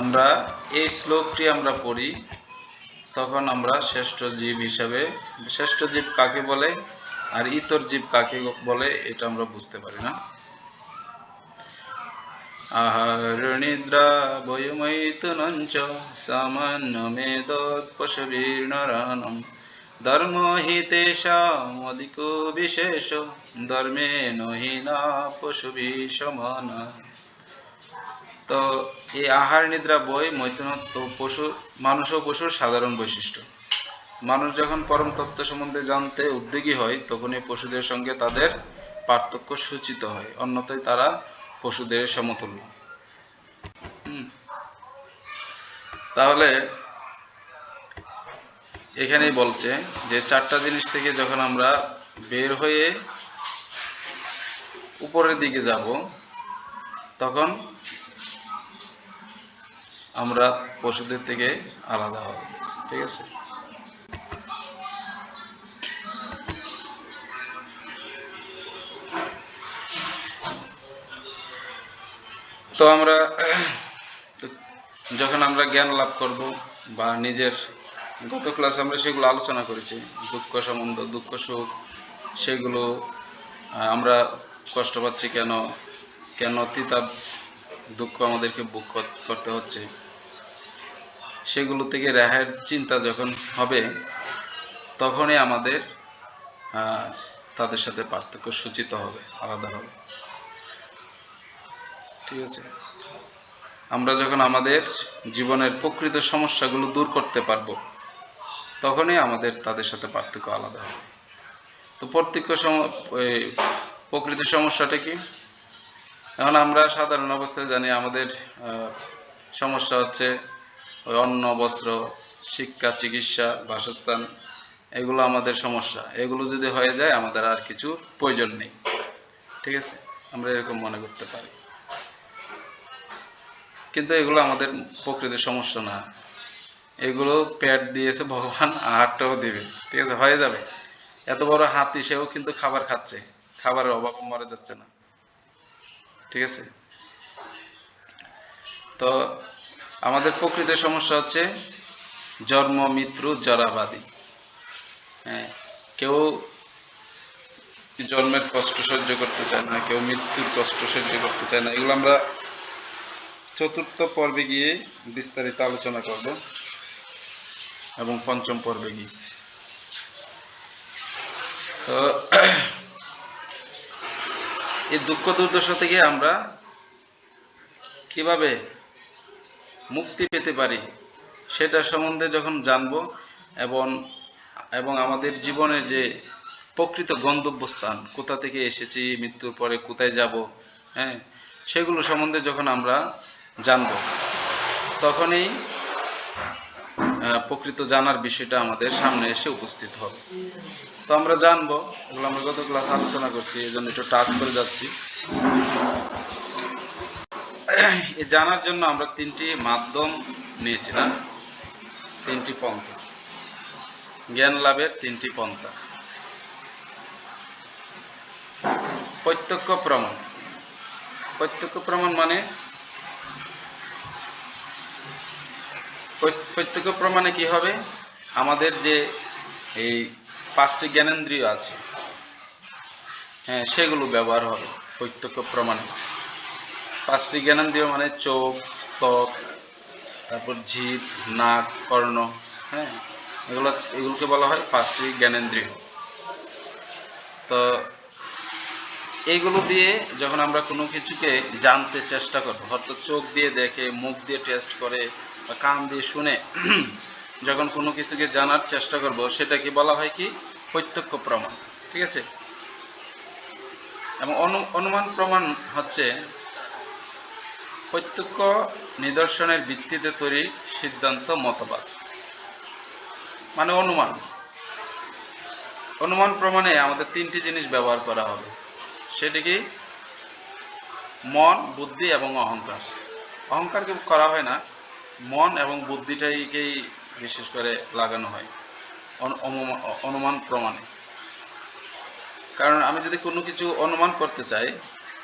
আমরা এই শ্লোকটি আমরা পড়ি, তখন আমরা শ্রেষ্ঠ জীব হিসাবে, শ্রেষ্ঠ জীব কাকে বলে আর ইতর জীব কাকে বলে এটা আমরা বুঝতে পারি না। আহার নিদ্রা বয়মৈথুনঞ্চ সামান্য মেদৎ পশুবীর্ণরানম ধর্ম হি তেষামধিকো বিশেষ ধর্মে নহিনা পশুভি সমানা। তো এই আহার নিদ্রা বই মৈথুনত্ব পশু, মানুষ ও পশুর সাধারণ বৈশিষ্ট্য। মানুষ যখন পরম তত্ত্ব সম্বন্ধে জানতে উদ্যোগী হয় তখনই পশুদের সঙ্গে তাদের পার্থক্য সূচিত হয়, অন্যথায় তারা পশুদের সমতুল্য। তাহলে এখানেই বলছে যে চারটা জিনিস থেকে যখন আমরা বের হয়ে উপরের দিকে যাব তখন আমরা পশুদের থেকে আলাদা হব। ঠিক আছে? তো আমরা যখন আমরা জ্ঞান লাভ করব বা নিজের, গত ক্লাসে আমরা সেগুলো আলোচনা করেছি, দুঃখ সম্বন্ধ, দুঃখ সুখ, সেগুলো আমরা কষ্ট পাচ্ছি কেন, কেন তিতাব দুঃখ আমাদেরকে ভোগ করতে হচ্ছে, সেগুলো থেকে রেহাইয়ের চিন্তা যখন হবে তখনই আমাদের তাদের সাথে পার্থক্য সূচিত হবে, আলাদা হবে। ঠিক আছে? আমরা যখন আমাদের জীবনের প্রকৃত সমস্যাগুলো দূর করতে পারবো তখনই আমাদের তাদের সাথে পার্থক্য আলাদা হবে। তো প্রকৃত সমস্যাটা কি? এখন আমরা সাধারণ অবস্থায় জানি আমাদের সমস্যা হচ্ছে ওই অন্ন, বস্ত্র, শিক্ষা, চিকিৎসা, বাসস্থান, এগুলো আমাদের সমস্যা। এগুলো যদি হয়ে যায় আমাদের আর কিছুর প্রয়োজন নেই। ঠিক আছে? আমরা এরকম মনে করতে পারি, কিন্তু এগুলো আমাদের প্রকৃত সমস্যা না। এগুলো পেট দিয়েছে ভগবান, আহারটাও দেবে। ঠিক আছে? হয়ে যাবে। এত বড় হাতি সেও কিন্তু খাবার খাচ্ছে, খাবারের অভাব মরে যাচ্ছে না। ঠিক আছে? তো আমাদের প্রকৃত সমস্যা হচ্ছে জন্ম, মৃত্যু, জরাবাদি। হ্যাঁ, কেউ জন্মের কষ্ট সহ্য করতে চায় না, কেউ মৃত্যুর কষ্ট সহ্য করতে চায় না। এগুলো আমরা চতুর্থ পর্বে গিয়ে বিস্তারিত আলোচনা করব এবং পঞ্চম পর্বে গিয়ে। তো এই দুঃখ দুর্দশা থেকে আমরা কিভাবে মুক্তি পেতে পারি সেটা সম্বন্ধে যখন জানব এবং আমাদের জীবনের যে প্রকৃত গন্তব্যস্থান, কোথা থেকে এসেছি, মৃত্যুর পরে কোথায় যাব, হ্যাঁ, সেগুলো সম্বন্ধে যখন আমরা জানব তখনই প্রকৃত জানার বিষয়টা আমাদের সামনে এসে উপস্থিত হবে। তো আমরা জানবো, এগুলো আমরা গত ক্লাস আলোচনা করছি, এই জন্য একটু টাচ করে যাচ্ছি। এই জানার জন্য আমরা তিনটি মাধ্যম নিয়েছি না, তিনটি পন্থা, জ্ঞান লাভের তিনটি পন্থা। প্রত্যক্ষ প্রমাণ। প্রত্যক্ষ প্রমাণ মানে, প্রত্যক্ষ প্রমাণে কি হবে, আমাদের যে এই পাঁচটি জ্ঞানেন্দ্রিয় আছে, হ্যাঁ, সেগুলো ব্যবহার হবে প্রত্যক্ষ প্রমাণে। পাঁচটি জ্ঞানেন্দ্রিয় মানে চোখ, ত্বক, তারপর জিভ, নাক, কর্ণ, হ্যাঁ, এগুলোকে বলা হয় পাঁচটি জ্ঞানেন্দ্রিয়। তো এইগুলো দিয়ে যখন আমরা কোনো কিছুকে জানতে চেষ্টা করবো, হয়তো চোখ দিয়ে দেখে, মুখ দিয়ে টেস্ট করে বা কান দিয়ে শুনে যখন কোনো কিছুকে জানার চেষ্টা করব, সেটাকে বলা হয় কি? প্রত্যক্ষ প্রমাণ। ঠিক আছে? এবং অনুমান প্রমাণ হচ্ছে প্রত্যক্ষ নিদর্শনের ভিত্তিতে তৈরি সিদ্ধান্ত, মতবাদ, মানে অনুমান। অনুমান প্রমাণে আমাদের তিনটি জিনিস ব্যবহার করা হবে, সেটি কি? মন, বুদ্ধি এবং অহংকার। অহংকারকে করা হয় না, মন এবং বুদ্ধিটাকেই বিশেষ করে লাগানো হয় অনুমান প্রমাণে। কারণ আমি যদি কোনো কিছু অনুমান করতে চাই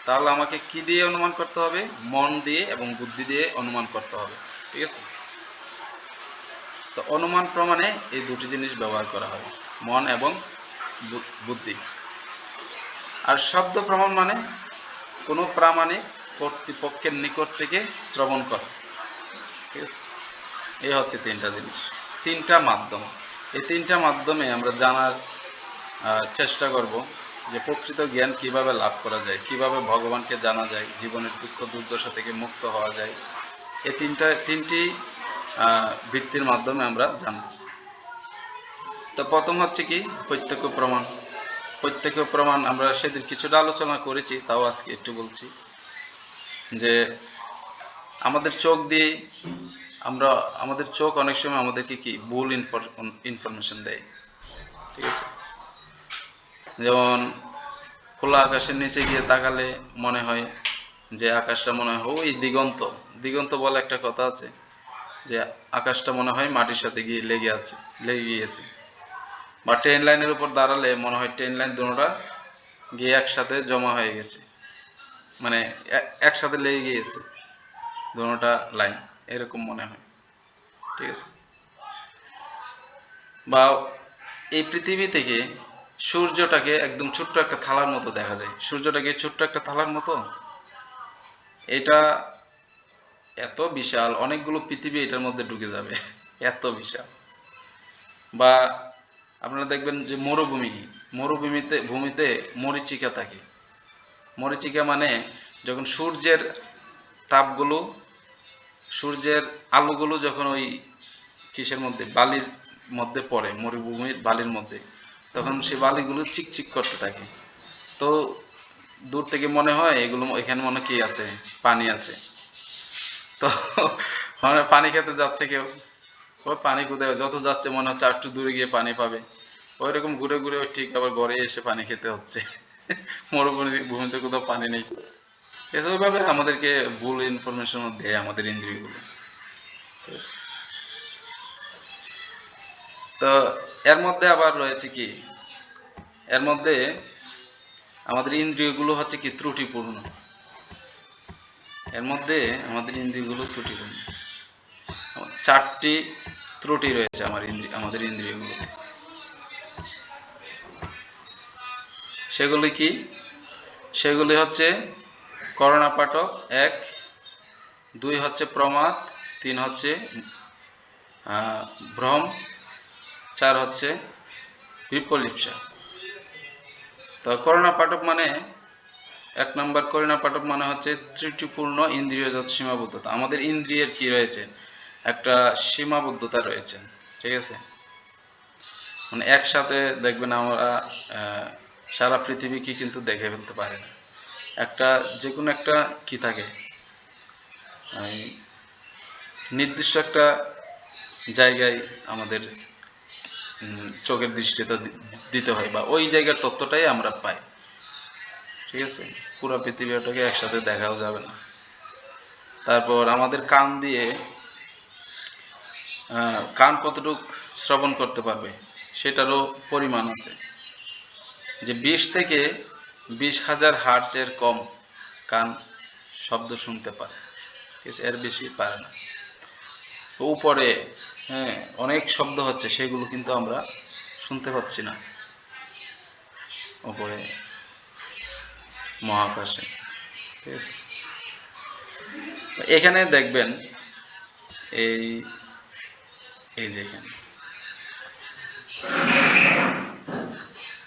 তাহলে আমাকে কি দিয়ে অনুমান করতে হবে? মন দিয়ে এবং বুদ্ধি দিয়ে অনুমান করতে হবে। ঠিক আছে। তো অনুমান প্রমাণে এই দুটি জিনিস ব্যবহার করা হয়, মন এবং বুদ্ধি। আর শব্দ প্রমাণ মানে কোনো প্রামাণিক কর্তৃপক্ষের নিকট থেকে শ্রবণ করা। ঠিক আছে, এই হচ্ছে তিনটা জিনিস, তিনটা মাধ্যম। এই তিনটা মাধ্যমে আমরা জানার চেষ্টা করব যে প্রকৃত জ্ঞান কিভাবে লাভ করা যায়, কিভাবে ভগবানকে জানা যায়, জীবনের দুঃখ দুর্দশা থেকে মুক্ত হওয়া যায়। এই তিনটি ভিত্তির মাধ্যমে আমরা জানব। তো প্রথম হচ্ছে কি প্রত্যক্ষ প্রমাণ। প্রত্যক্ষ প্রমাণ আমরা সেদিন কিছুটা আলোচনা করেছি, তাও আজকে একটু বলছি যে আমাদের চোখ দিয়ে আমাদের চোখ অনেক সময় আমাদেরকে কি ভুল ইনফরমেশন দেয়। ঠিক আছে, যেমন খোলা আকাশের নিচে গিয়ে তাকালে মনে হয় যে আকাশটা মনে হয় ওই দিগন্ত। দিগন্ত বলে একটা কথা আছে যে আকাশটা মনে হয় মাটির সাথে গিয়ে লেগে গিয়েছে। বা ট্রেন লাইনের উপর দাঁড়ালে মনে হয় ট্রেন লাইন দুটোটা গিয়ে একসাথে জমা হয়ে গেছে, মানে একসাথে লেগে গিয়েছে দুটোটা লাইন, এরকম মনে হয়। ঠিক আছে, বা এই পৃথিবী থেকে সূর্যটাকে একদম ছোট্ট একটা থালার মতো দেখা যায়। সূর্যটাকে ছোট্ট একটা থালার মতো, এটা এত বিশাল, অনেকগুলো পৃথিবী এটার মধ্যে ঢুকে যাবে, এত বিশাল। বা আপনারা দেখবেন যে ভূমিতে মরীচিকা থাকে। মরীচিকা মানে যখন সূর্যের আলোগুলো যখন ওই কিসের মধ্যে, বালির মধ্যে পড়ে, মরুভূমির বালির মধ্যে, তখন সেই বালিগুলো চিকচিক করতে থাকে। তো দূর থেকে মনে হয় এগুলো, এখানে মনে কি আছে, পানি আছে। তো মানে পানি খেতে যাচ্ছে কেউ, ওই পানি কোথায়, যত যাচ্ছে মনে হচ্ছে একটু দূরে গিয়ে পানি পাবে, ওই রকম ঘুরে ঘুরে ওই ঠিক আবার ঘরে এসে পানি খেতে হচ্ছে। ভূমিতে কোথাও পানি নেই। ওইভাবে আমাদেরকে ভুল ইনফরমেশন দেয় আমাদের ইন্দ্রিয়গুলো। তো এর মধ্যে আবার রয়েছে কি, এর মধ্যে আমাদের ইন্দ্রিয়গুলো হচ্ছে কি ত্রুটিপূর্ণ। এর মধ্যে আমাদের ইন্দ্রিয়গুলো ত্রুটিপূর্ণ, চারটি ত্রুটি রয়েছে আমাদের ইন্দ্রিয়গুলোতে। সেগুলি কি? সেগুলি হচ্ছে করণাপাটক 1, 2 হচ্ছে প্রমাদ, 3 হচ্ছে ভ্রম, 4 হচ্ছে বিপলিপ্সা। তো করণাপাটক মানে 1 নম্বর করণাপাটক মানে হচ্ছে ত্রুটিপূর্ণ ইন্দ্রিয়জাত সীমাবদ্ধতা। আমাদের ইন্দ্রিয়ের কি রয়েছে, একটা সীমাবদ্ধতা রয়েছে। ঠিক আছে, মানে একসাথে দেখবেন আমরা সারা পৃথিবীকে কিন্তু দেখে ফেলতে পারি না। যে কোনো একটা কি থাকে, নির্দিষ্ট একটা জায়গায় আমাদের চোখের দৃষ্টিটা দিতে হয়, বা ওই জায়গার তথ্যটাই আমরা পাই। ঠিক আছে, পুরো পৃথিবীটাকে একসাথে দেখাও যাবে না। তারপর আমাদের কান কতটুক শ্রবণ করতে পারবে সেটারও পরিমাণ আছে, যে 20 থেকে 20,000 হার্টজের কম কান শব্দ শুনতে পারে। ঠিক আছে, এর বেশি পারে না। উপরে অনেক শব্দ হচ্ছে, সেগুলো কিন্তু আমরা শুনতে পাচ্ছি না উপরে মহাকাশে। ঠিক আছে, এখানে দেখবেন এই যে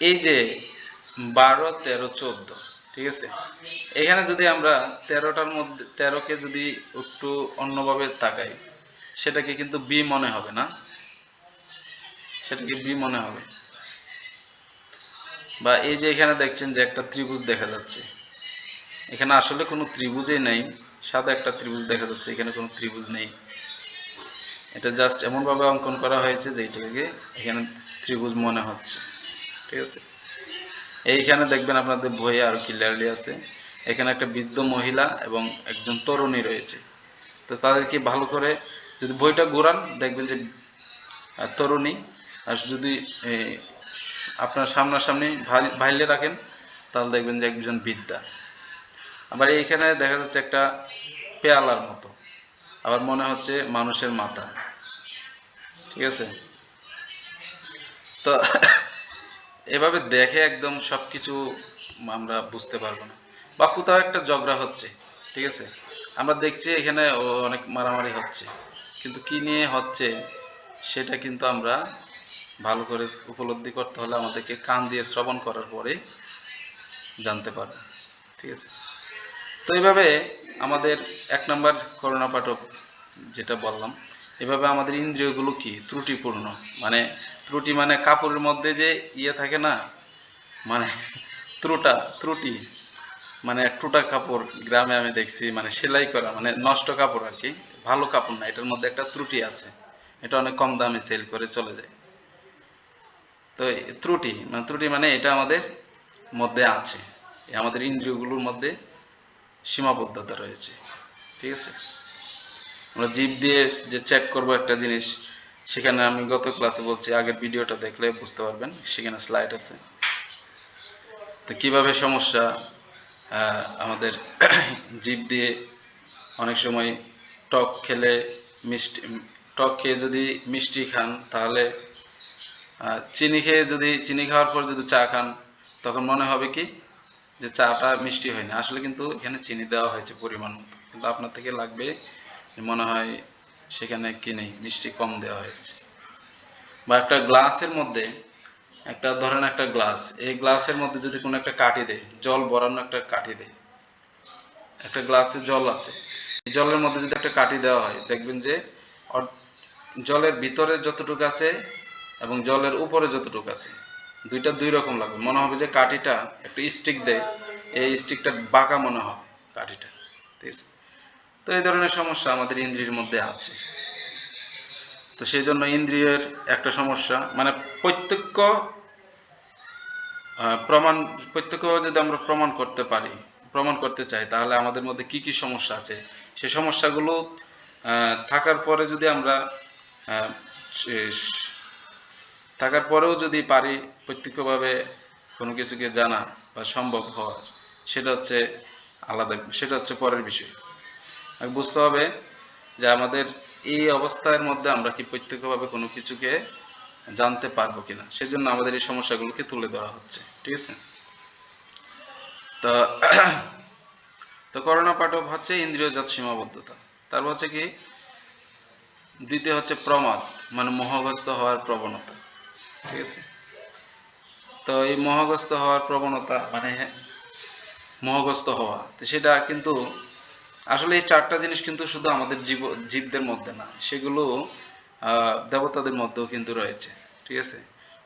এই যে 12, 13, 14, ঠিক আছে, এখানে যদি আমরা 13টার মধ্যে 13কে যদি একটু অন্যভাবে তাকাই, সেটাকে কিন্তু বি মনে হবে না, সেটাকে বি মনে হবে। বা এই যে এখানে দেখছেন যে একটা ত্রিভুজ দেখা যাচ্ছে, এখানে আসলে কোনো ত্রিভুজই নেই, সাদা একটা ত্রিভুজ দেখা যাচ্ছে, এখানে কোনো ত্রিভুজ নেই। এটা জাস্ট এমনভাবে অঙ্কন করা হয়েছে যে এটাকে এখানে ত্রিভুজ মনে হচ্ছে। ঠিক আছে, এইখানে দেখবেন আপনাদের বইয়ে আরো ক্লিয়ারলি আছে, এখানে একটা বৃদ্ধ মহিলা এবং একজন তরুণী রয়েছে। তো তাদেরকে ভালো করে যদি বইটা ঘোরান দেখবেন যে তরুণী, আর যদি আপনার সামনাসামনি ভাইলে রাখেন তাহলে দেখবেন যে একজন বৃদ্ধা। আবার এইখানে দেখা যাচ্ছে একটা পেয়ালার মতো, আবার মনে হচ্ছে মানুষের মাথা। ঠিক আছে, তো এভাবে দেখে একদম সবকিছু আমরা বুঝতে পারবো না, বা কোথাও একটা ঝগড়া হচ্ছে, ঠিক আছে, আমরা দেখছি এখানে অনেক মারামারি হচ্ছে, কিন্তু কি নিয়ে হচ্ছে সেটা কিন্তু আমরা ভালো করে উপলব্ধি করতে হলে আমাদেরকে কান দিয়ে শ্রবণ করার পরে জানতে পারবো। ঠিক আছে, তো এইভাবে আমাদের 1 নম্বর করোনা পাঠক যেটা বললাম, এভাবে আমাদের ইন্দ্রিয়গুলো কি ত্রুটিপূর্ণ, মানে ত্রুটি মানে কাপড়ের মধ্যে যে ইয়ে থাকে না, মানে ত্রুটি মানে টুটা কাপড় গ্রামে আমি দেখছি, মানে সেলাই করা মানে নষ্ট কাপড় আর কি, ভালো কাপড় না, এটার মধ্যে একটা ত্রুটি আছে, এটা অনেক কম দামে সেল করে চলে যায়। তো ত্রুটি মানে এটা আমাদের মধ্যে আছে, আমাদের ইন্দ্রিয়গুলোর মধ্যে সীমাবদ্ধতা রয়েছে। ঠিক আছে, আমরা জিভ দিয়ে যে চেক করব একটা জিনিস, সেখানে আমি গত ক্লাসে বলছি, আগের ভিডিওটা দেখলে বুঝতে পারবেন, সেখানে স্লাইড আছে। তো কিভাবে সমস্যা আমাদের জিভ দিয়ে অনেক সময় টক খেলে মিষ্টি, টক খেয়ে যদি মিষ্টি খান, তাহলে চিনি খেয়ে যদি চিনি খাওয়ার পর যদি চা খান, তখন মনে হবে কি যে চাটা মিষ্টি হয়নি, আসলে কিন্তু এখানে চিনি দেওয়া হয়েছে পরিমাণ মতো, কিন্তু আপনার থেকে লাগবে মনে হয় সেখানে কি নেই, মিষ্টি কম দেওয়া হয়েছে। বা একটা গ্লাসের মধ্যে একটা ধরেন একটা গ্লাস, এই গ্লাসের মধ্যে যদি কোনো একটা কাঠি দেয়, জল ভরানো একটা কাঠি দেয়, একটা গ্লাসে জল আছে, জলের মধ্যে যদি একটা কাঠি দেওয়া হয়, দেখবেন যে জলের ভিতরে যতটুকু আছে এবং জলের উপরে যতটুকু আছে, দুইটা দুই রকম লাগবে, মনে হবে যে কাঠিটা একটা স্টিক দেয়, এই স্টিকটা বাঁকা মনে হবে কাঠিটা। ঠিক আছে, তো এই ধরনের সমস্যা আমাদের ইন্দ্রিয়ের মধ্যে আছে। তো সেই জন্য ইন্দ্রিয়ের একটা সমস্যা, মানে প্রত্যক্ষ প্রমাণ, প্রত্যক্ষ যদি আমরা প্রমাণ করতে পারি, প্রমাণ করতে চাই, তাহলে আমাদের মধ্যে কি কি সমস্যা আছে, সেই সমস্যাগুলো থাকার পরে যদি আমরা থাকার পরেও যদি পারি প্রত্যক্ষভাবে কোনো কিছুকে জানা বা সম্ভব হওয়া, সেটা হচ্ছে আলাদা, সেটা হচ্ছে পরের বিষয়। বুঝতে হবে যে আমাদের এই অবস্থার মধ্যে আমরা কি প্রত্যক্ষভাবে কোনো কিছুকে জানতে পারবো কিনা, সেজন্য আমাদের এই সমস্যাগুলোকে তুলে ধরা হচ্ছে। ঠিক আছে, তো তো করোনা পাঠক হচ্ছে ইন্দ্রিয়জাত সীমাবদ্ধতা। তারপর হচ্ছে কি, দ্বিতীয় হচ্ছে প্রমাদ, মানে মোহগ্রস্ত হওয়ার প্রবণতা। ঠিক আছে, তো এই মোহগ্রস্ত হওয়ার প্রবণতা মানে মোহগ্রস্ত হওয়া, তো সেটা কিন্তু আসলে এই চারটা জিনিস কিন্তু শুধু আমাদের জীবদের মধ্যে না, সেগুলো দেবতাদের মধ্যেও কিন্তু রয়েছে। ঠিক আছে,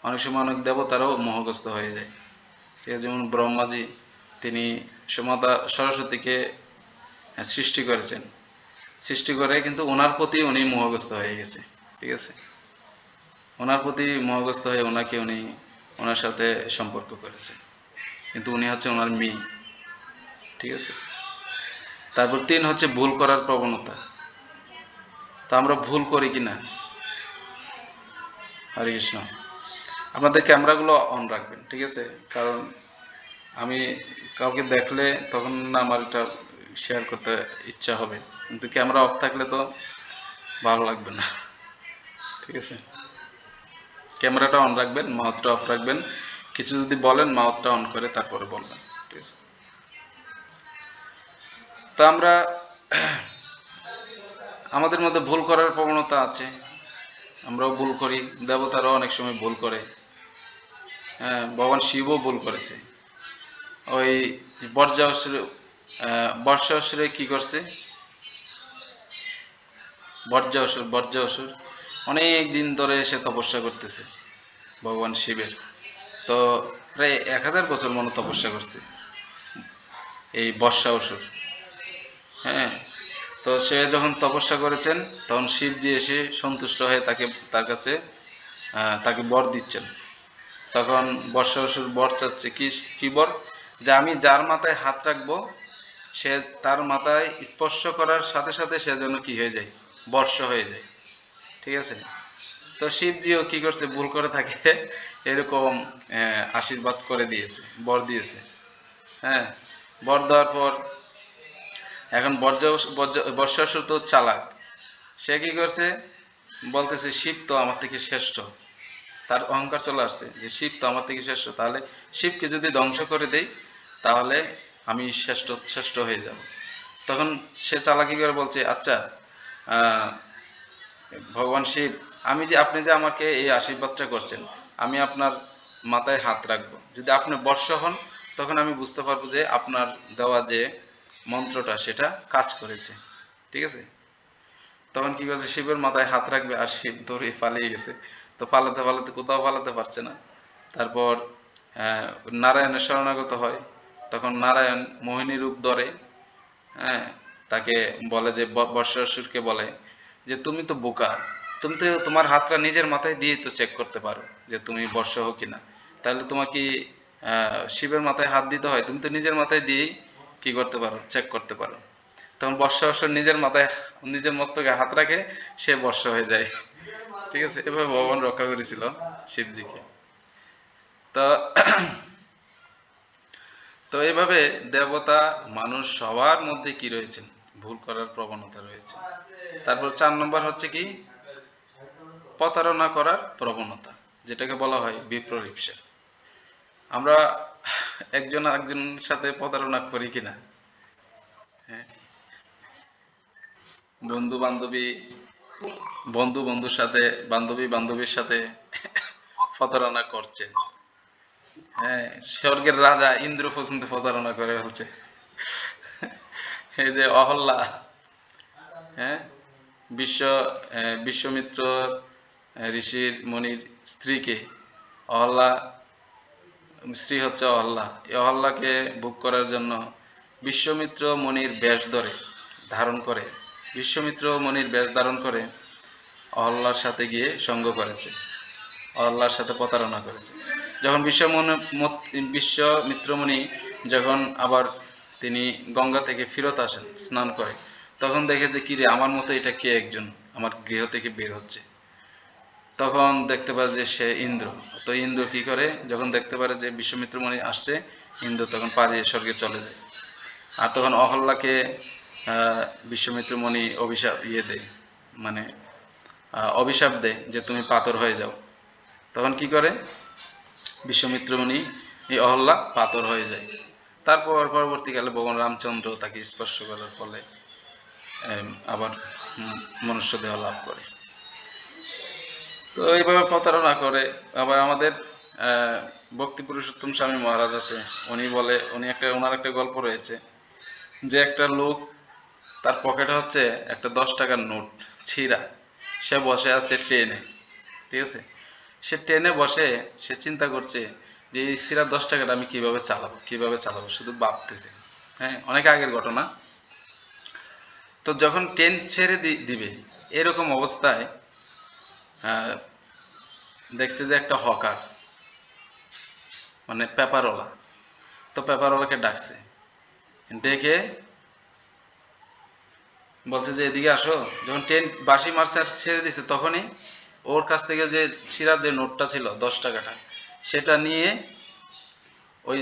অনেক সময় অনেক দেবতারাও মোহগ্রস্ত হয়ে যায়। ঠিক আছে, যেমন ব্রহ্মাজি, তিনি সমতা সরস্বতীকে সৃষ্টি করেছেন, সৃষ্টি করে কিন্তু ওনার প্রতি উনি মোহগ্রস্ত হয়ে গেছে। ঠিক আছে, ওনার প্রতি মোহগ্রস্ত হয়ে উনি ওনার সাথে সম্পর্ক করেছে, কিন্তু উনি হচ্ছে ওনার মেয়ে। ঠিক আছে, তারপর 3 হচ্ছে ভুল করার প্রবণতা। তো আমরা ভুল করি কিনা? হরে কৃষ্ণ, আপনাদের ক্যামেরাগুলো অন রাখবেন। ঠিক আছে, কারণ আমি কাউকে দেখলে তখন আমার এটা শেয়ার করতে ইচ্ছা হবে, কিন্তু ক্যামেরা অফ থাকলে তো ভালো লাগবে না। ঠিক আছে, ক্যামেরাটা অন রাখবেন, মাউথটা অফ রাখবেন, কিছু যদি বলেন মাউথটা অন করে তারপরে বলবেন। ঠিক আছে, তো আমরা আমাদের মধ্যে ভুল করার প্রবণতা আছে, আমরাও ভুল করি, দেবতারাও অনেক সময় ভুল করে। হ্যাঁ, ভগবান শিবও ভুল করেছে। ওই বর্ষা অসুরে কি করছে, বর্জ্য অসুর অনেক দিন ধরে এসে তপস্যা করতেছে ভগবান শিবের, তো প্রায় 1000 বছর মনে তপস্যা করছে এই বর্ষা অসুর। হ্যাঁ, তো সে যখন তপস্যা করেছেন, তখন শিবজি এসে সন্তুষ্ট হয়ে তার কাছে তাকে বর দিচ্ছেন। তখন বর্ষা অসুর বর চাচ্ছে, কি বর, যে আমি যার মাথায় হাত রাখবো, সে তার মাথায় স্পর্শ করার সাথে সাথে সে যেন কি হয়ে যায়, বর্ষা হয়ে যায়। ঠিক আছে, তো শিবজিও কি করছে, ভুল করে থাকে এরকম আশীর্বাদ করে দিয়েছে, বর দিয়েছে। হ্যাঁ, বর দেওয়ার পর এখন বর্ষাসুর তো চালাক, সে কি করছে, বলতেছে শিব তো আমার থেকে শ্রেষ্ঠ, তার অহংকার চলে আসছে যে শিব তো আমার থেকে শ্রেষ্ঠ, তাহলে শিবকে যদি ধ্বংস করে দেই তাহলে আমি শ্রেষ্ঠ শ্রেষ্ঠ হয়ে যাব। তখন সে চালাকি করে বলছে, আচ্ছা আহ, ভগবান শিব, আমি যে আপনি যে আমাকে এই আশীর্বাদটা করছেন, আমি আপনার মাথায় হাত রাখবো, যদি আপনি বর্ষ হন তখন আমি বুঝতে পারবো যে আপনার দেওয়া যে মন্ত্রটা সেটা কাজ করেছে। ঠিক আছে, তখন কি করছে, শিবের মাথায় হাত রাখবে আর শিব দৌড়ে পালিয়ে গেছে। তো পালাতে পালাতে কোথাও পালাতে পারছে না। তারপর নারায়ণের শরণাগত হয়। তখন নারায়ণ মোহিনী রূপ ধরে, হ্যাঁ, তাকে বলে যে বর্ষাসুরকে বলে যে তুমি তো বোকা, তুমি তো তোমার হাতটা নিজের মাথায় দিয়ে তো চেক করতে পারো যে তুমি বর্ষ হো কিনা, তাহলে তোমার কি শিবের মাথায় হাত দিতে হয়? তুমি তো নিজের মাথায় দিয়েই কি করতে পারো, চেক করতে পারো। তখন বর্ষাসুর নিজের মাথায় নিজের মস্তকে হাত রাখে, সে বর্ষ হয়ে যায়। ঠিক আছে, এভাবে ভগবান রক্ষা করেছিল শিবজিকে। তো তো এইভাবে দেবতা মানুষ সবার মধ্যে কি রয়েছে, ভুল করার প্রবণতা রয়েছে। তারপর 4 নম্বর হচ্ছে কি, প্রতারণা করার প্রবণতা, যেটাকে বলা হয় বিপ্রলিপ্সা। আমরা একজন আরেকজনের সাথে প্রতারণা করি কিনা? হ্যাঁ, বন্ধু বান্ধবী, বন্ধু বন্ধুর সাথে, বান্ধবী বান্ধবীর সাথে প্রতারণা করছে। হ্যাঁ, স্বর্গের রাজা ইন্দ্র পর্যন্ত প্রতারণা করে হচ্ছে। এই যে অহল্যা, হ্যাঁ, বিশ্ব বিশ্বমিত্র ঋষির মনির স্ত্রীকে, অহল্যা স্ত্রী হচ্ছে অহল্যা, এই অহল্যাকে ভোগ করার জন্য বিশ্বমিত্র মনির বেশ ধরে ধারণ করে, বিশ্বমিত্র মনির বেশ ধারণ করে অহল্যার সাথে গিয়ে সঙ্গ করেছে, অহল্যার সাথে প্রতারণা করেছে। যখন বিশ্বমিত্রমণি যখন আবার তিনি গঙ্গা থেকে ফিরত আসেন স্নান করে, তখন দেখে যে কিরে আমার মতো এটা কে একজন আমার গৃহ থেকে বের হচ্ছে। তখন দেখতে পায় যে সে ইন্দ্র। তো ইন্দ্র কি করে, যখন দেখতে পারে যে বিশ্বমিত্রমণি আসছে, ইন্দ্র তখন পালিয়ে স্বর্গে চলে যায়। আর তখন অহল্যাকে বিশ্বমিত্রমণি অভিশাপ দেয়, মানে অভিশাপ দেয় যে তুমি পাথর হয়ে যাও। তখন কি করে, বিশ্বমিত্রমণি এই অহল্যা পাথর হয়ে যায়। তারপর পরবর্তীকালে ভগবান রামচন্দ্র তাকে স্পর্শ করার ফলে আবার মনুষ্য দেহ লাভ করে। তো এইভাবে প্রতারণা করে। আবার আমাদের ভক্তি পুরুষোত্তম স্বামী মহারাজ আছে, উনি বলে, ওনার একটা গল্প রয়েছে যে একটা লোক, তার পকেটে হচ্ছে একটা 10 টাকার নোট ছিঁড়া, সে বসে আছে ট্রেনে। ঠিক আছে, সে ট্রেনে বসে সে চিন্তা করছে যে এই ছিঁড়া 10 টাকাটা আমি কিভাবে চালাবো, কিভাবে চালাবো, শুধু ভাবতেছে। হ্যাঁ, অনেক আগের ঘটনা। তো যখন ট্রেন ছেড়ে দিবে এরকম অবস্থায় দেখছে যে একটা হকার, মানে পেপারওয়ালা, তো পেপারওয়ালাকে ডাকছে, ডেকে বলছে যে এদিকে আসো। যখন ট্রেন বাঁশি মারছে আর ছেড়ে দিছে, তখনই ওর কাছ থেকে যে ছিঁড়ার যে নোটটা ছিল 10 টাকাটা, সেটা নিয়ে ওই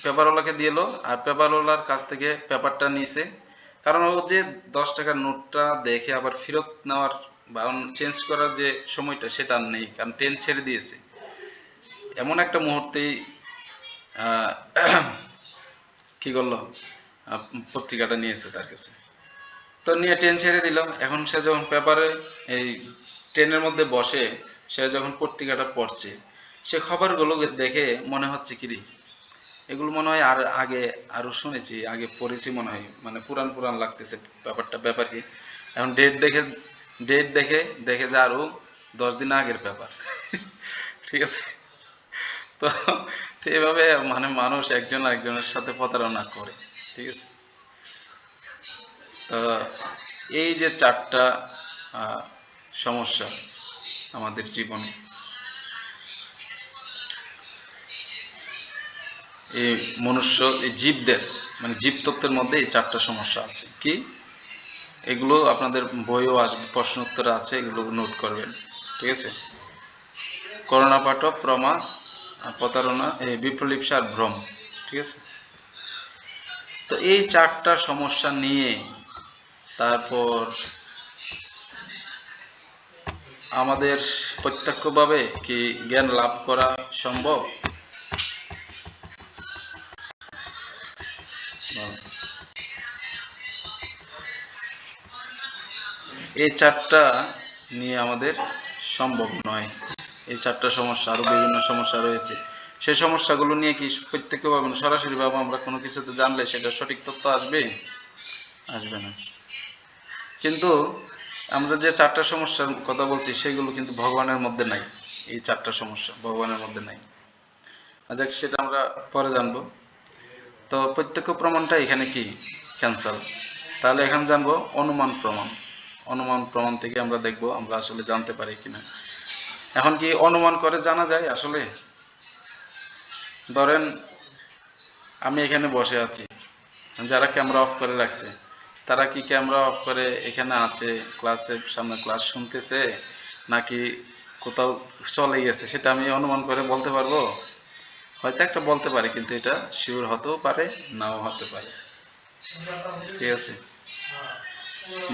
পেপারওয়ালাকে দিয়ে এলো, আর পেপারওয়ালার কাছ থেকে পেপারটা নিয়েছে। কারণ ও যে 10 টাকার নোটটা দেখে আবার ফেরত নেওয়ার বা চেঞ্জ করার যে সময়টা সেটা আর নেই, কারণ ট্রেন ছেড়ে দিয়েছে। এমন একটা মুহূর্তেই আহ, কি করলো, পত্রিকাটা নিয়েছে তার কাছে। তো নিয়ে ট্রেন ছেড়ে দিল। এখন সে যখন পেপারে এই ট্রেনের মধ্যে বসে, সে যখন পত্রিকাটা পড়ছে, সে খবরগুলো দেখে মনে হচ্ছে কি রে, এগুলো মনে হয় আর আগে আরো শুনেছি, আগে পড়েছি মনে হয়, মানে পুরান পুরান লাগতেছে ব্যাপারটা। ব্যাপার কি, এখন ডেট দেখে দেখে যে আরো 10 দিন আগের পেপার। ঠিক আছে। তো তো এভাবে মানে মানুষ একজন আরেকজনের সাথে প্রতারণা করে। ঠিক আছে। তো এই যে 4টা সমস্যা আমাদের জীবনে, এই মনুষ্য, এই জীবদের, মানে জীবতত্ত্বের মধ্যে এই 4টা সমস্যা আছে। কি, এগুলো আপনাদের বইও আসবে, প্রশ্ন উত্তরে আছে, এগুলো নোট করবেন। ঠিক আছে, করোনা পাঠক, প্রমাদ, প্রতারণা, এই বিপ্রলিপ্সা আর ভ্রম। ঠিক আছে। তো এই 4টা সমস্যা নিয়ে তারপর আমাদের প্রত্যক্ষভাবে কি জ্ঞান লাভ করা সম্ভব? এই চারটা নিয়ে আমাদের সম্ভব নয়। এই চারটা সমস্যা, আরো বিভিন্ন সমস্যা রয়েছে। সেই সমস্যাগুলো নিয়ে কি প্রত্যক্ষভাবে সরাসরিভাবে আমরা কোনো কিছুতে জানলে সেটা সঠিক তথ্য আসবে? আসবে না। কিন্তু আমরা যে চারটা সমস্যার কথা বলছি সেগুলো কিন্তু ভগবানের মধ্যে নাই। এই চারটা সমস্যা ভগবানের মধ্যে নাই। আচ্ছা, সেটা আমরা পরে জানবো। তো প্রত্যক্ষ প্রমাণটা এখানে কি ক্যান্সেল। তাহলে এখানে জানবো অনুমান প্রমাণ। অনুমান প্রমাণ থেকে আমরা দেখব আমরা আসলে জানতে পারি কিনা। এখন কি অনুমান করে জানা যায় আসলে? ধরেন আমি এখানে বসে আছি, যারা ক্যামেরা অফ করে রাখছে তারা কি ক্যামেরা অফ করে এখানে আছে, ক্লাসের সামনে ক্লাস শুনতেছে নাকি কোথাও চলে গেছে, সেটা আমি অনুমান করে বলতে পারবো? হয়তো একটা বলতে পারি, কিন্তু এটা শিওর হতেও পারে, নাও হতে পারে। ঠিক আছে?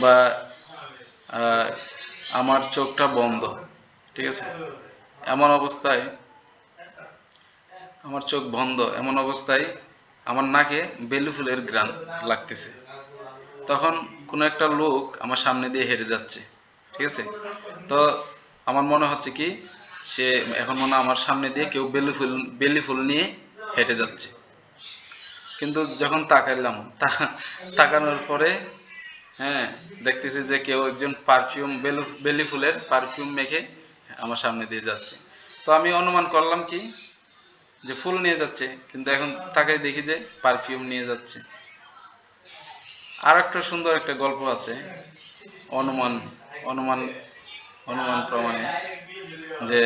বা আমার চোখটা বন্ধ, ঠিক আছে, এমন অবস্থায় আমার চোখ বন্ধ, এমন অবস্থায় আমার নাকে বেলি ফুলের ঘ্রাণ লাগতেছে। তখন কোনো একটা লোক আমার সামনে দিয়ে হেঁটে যাচ্ছে, ঠিক আছে, তো আমার মনে হচ্ছে কি সে এখন মনে আমার সামনে দিয়ে কেউ বেলি ফুল নিয়ে হেঁটে যাচ্ছে। কিন্তু যখন তাকাইলাম, তাকানোর পরে হ্যাঁ দেখতেছি যে কেউ একজন পারফিউম বেলি ফুলের পারফিউম মেখে আমার সামনে দিয়ে যাচ্ছে। তো আমি অনুমান করলাম কি যে ফুল নিয়ে যাচ্ছে, কিন্তু এখন তাকাই দেখি যে পারফিউম নিয়ে যাচ্ছে। আর একটা সুন্দর একটা গল্প আছে অনুমান অনুমান অনুমান প্রমাণে, যে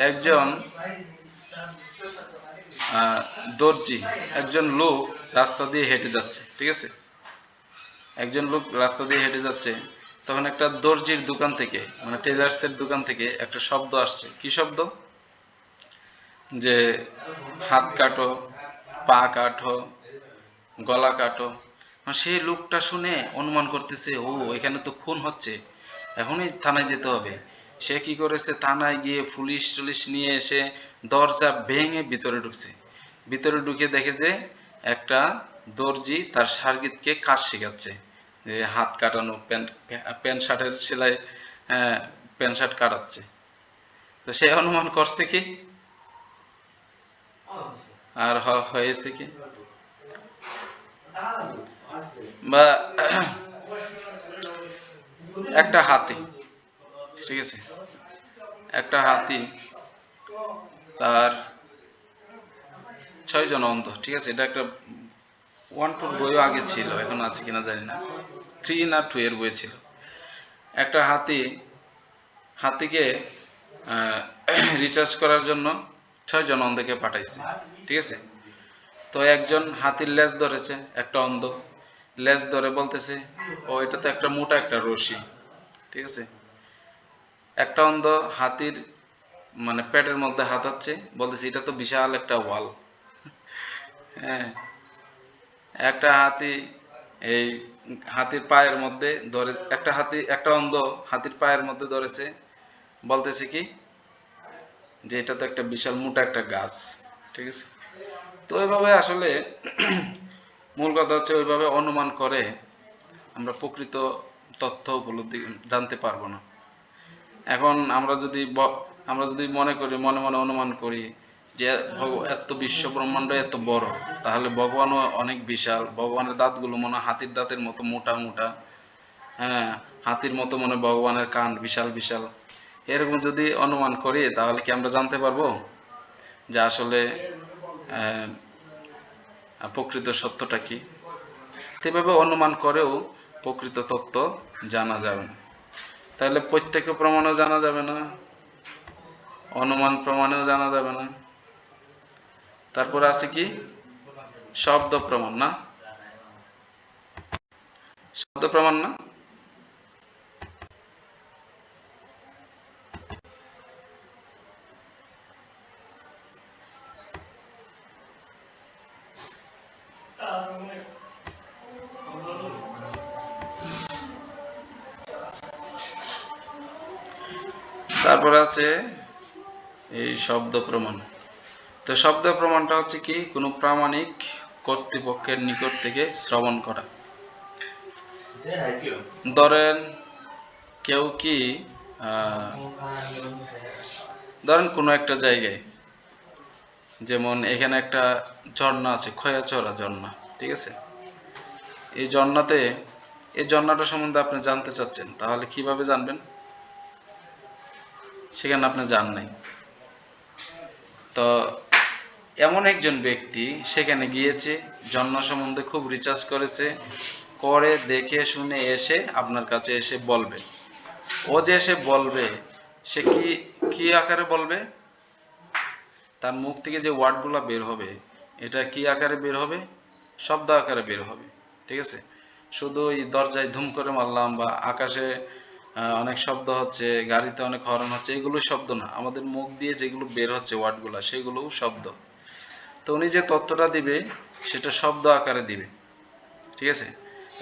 একজন দর্জি, একজন লোক রাস্তা দিয়ে হেঁটে যাচ্ছে, ঠিক আছে, একজন লোক রাস্তা দিয়ে হেঁটে যাচ্ছে, তখন একটা দর্জির দোকান থেকে, মানে টেলার্সের দোকান থেকে একটা শব্দ আসছে। কি শব্দ? যে হাত কাটো, পা কাটো, গলা কাটো। সেই লোকটা শুনে অনুমান করতেছে, ও এখানে তো খুন হচ্ছে, এখনই থানায় যেতে হবে। সে কি করেছে, থানায় গিয়ে পুলিশ টুলিশ নিয়ে এসে দরজা ভেঙে ভিতরে ঢুকছে। ভিতরে ঢুকে দেখে যে একটা দর্জি তার শার্গিতকে কাজ শেখাচ্ছে, যে হাত কাটানো, প্যান্ট শার্টের সেলাই, প্যান্ট শার্ট কাটাচ্ছে। তো সে অনুমান করছে কি, আর হয়েছে কি, বা একটা হাতি, ঠিক আছে, একটা হাতি তার 6 জন অন্ধ, ঠিক আছে, এটা একটা 1-2 বইও আগে ছিল, এখন আছে কিনা জানি না, 3 না 2 এর বই ছিল। একটা হাতিকে রিচার্জ করার জন্য 6 জন অন্ধকে পাঠাইছে, ঠিক আছে। তো একজন হাতির লেজ ধরেছে, একটা অন্ধ লেজ ধরে বলতেছে, ও এটা তো একটা মোটা একটা রশি, ঠিক আছে। একটা অন্ধ হাতির মানে পেটের মধ্যে হাত হচ্ছে, বলতেছে এটা তো বিশাল একটা ওয়াল। হ্যাঁ, একটা হাতি এই হাতির পায়ের মধ্যে ধরে, একটা অন্ধ হাতির পায়ের মধ্যে ধরেছে, বলতেছে কি যে এটা তো একটা বিশাল মোটা একটা গাছ, ঠিক আছে। তো ওইভাবে আসলে মূল কথা হচ্ছে ওইভাবে অনুমান করে আমরা প্রকৃত তথ্য উপলব্ধি জানতে পারবো না। এখন আমরা যদি মনে করি, মনে মনে অনুমান করি যে এত বিশ্ব ব্রহ্মাণ্ড এত বড়, তাহলে ভগবানও অনেক বিশাল, ভগবানের দাঁতগুলো মনে হয় হাতির দাঁতের মতো মোটা মোটা, হ্যাঁ, হাতির মতো মনে ভগবানের কান বিশাল বিশাল। এরকম যদি অনুমান করি তাহলে কি আমরা জানতে পারবো যে আসলে প্রকৃত সত্যটা কি? এভাবে অনুমান করেও প্রকৃত তত্ত্ব জানা যাবে না। তাহলে প্রত্যক্ষ প্রমাণও জানা যাবে না, অনুমান প্রমাণেও জানা যাবে না। তারপর আছে কি শব্দ প্রমাণ, না? শব্দ প্রমাণ না? তারপরে আছে এই শব্দ প্রমাণ। তো শব্দ প্রমাণটা হচ্ছে কি, কোনো প্রামাণিক কর্তৃপক্ষের নিকট থেকে শ্রবণ করা। ধরেন কেউ কি ধরেন কোনো একটা জায়গায়, যেমন এখানে একটা ঝর্ণা আছে, খয়াচড়া ঝর্ণা, ঠিক আছে? এই ঝর্ণাতে, এই ঝর্ণাটা সম্বন্ধে আপনি জানতে চাচ্ছেন, তাহলে কিভাবে জানবেন? সেখানে আপনি যান নাই। তো এমন একজন ব্যক্তি সেখানে গিয়েছে, ঝর্ণা সম্বন্ধে খুব রিসার্চ করেছে, করে দেখে শুনে এসে আপনার কাছে এসে বলবে। ও যে এসে বলবে, সে কি কি আকারে বলবে? তার মুখ থেকে যে ওয়ার্ডগুলো বের হবে, এটা কি আকারে বের হবে? শব্দ আকারে বের হবে, ঠিক আছে? শুধু ওই দরজায় ধুম করে মারলাম বা আকাশে অনেক শব্দ হচ্ছে, গাড়িতে অনেক হর্ন হচ্ছে, এগুলো শব্দ না। আমাদের মুখ দিয়ে যেগুলো বের হচ্ছে ওয়ার্ডগুলো, সেগুলোও শব্দ। তো উনি যে তথ্যটা দিবে সেটা শব্দ আকারে দিবে, ঠিক আছে?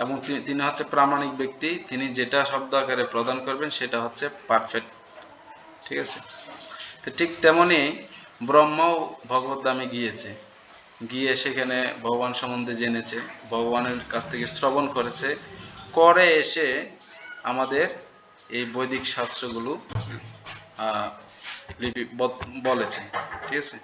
এবং তিনি হচ্ছে প্রামাণিক ব্যক্তি, তিনি যেটা শব্দ আকারে প্রদান করবেন সেটা হচ্ছে পারফেক্ট, ঠিক আছে? তো ঠিক তেমনি ব্রহ্মাও ভগবত ধামে গিয়েছে, গিয়ে সেখানে ভগবান সম্বন্ধে জেনেছে, ভগবানের কাছ থেকে শ্রবণ করেছে, করে এসে আমাদের এই বৈদিক শাস্ত্রগুলো বলেছে, ঠিক আছে?